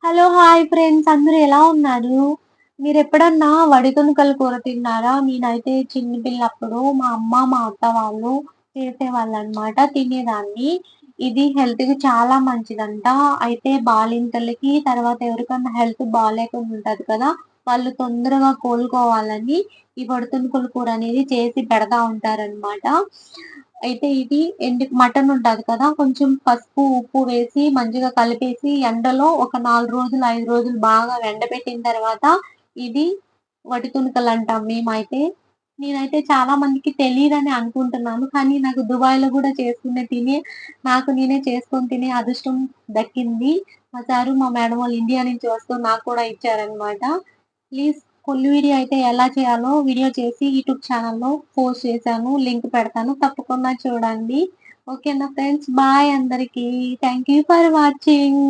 Hello! Hi friends అందరూ ఎలా ఉన్నారు? మీరెప్పుడన్నా వడిదునుకల కూర తిన్నారా? నేనైతే చిన్న పిల్లప్పుడు మా అమ్మ, మా అత్త వాళ్ళు చేసేవాళ్ళనమాట. తినేదాన్ని. ఇది హెల్త్‌కి చాలా మంచిదంట. అయితే బాలింతలకి, తర్వాత ఎవరికన్నా హెల్త్ బాలేకుండా ఉంటది కదా! వాళ్ళు తొందరగా కోలుకోవాలని ఈ వడిదునుకుల కూర అనేది చేసి పెడతా ఉంటారనమాట. అయితే ఇది మటన్ ఉంటది కదా! కొంచెం పసుపు, ఉప్పు వేసి మంచిగా కలిపేసి ఎండలో ఒక 4 రోజులు, 5 రోజులు బాగా ఎండబెట్టిన తర్వాత ఇది వటి తునకలంటాం మేమైతే. నేనైతే చాలా మందికి తెలీదని అనుకుంటున్నాను. కానీ నాకు దుబాయ్‌లో గూడా నాకు నేనే చేసుకొని తినే అదృష్టం దక్కింది. మా సారు, మా మేడం వాళ్ళు ఇండియా నుంచి వస్తూ నాకు కూడా ఇచ్చారనమాట. ప్లీజ్ ఫుల్ వీడియో అయితే ఎలా చేయాలో వీడియో చేసి యూట్యూబ్ ఛానెల్‌లో పోస్ట్ చేశాను. లింక్ పెడతాను. తప్పకుండా చూడండి. ఓకేనా ఫ్రెండ్స్. బాయ్ అందరికీ. Thank you for watching.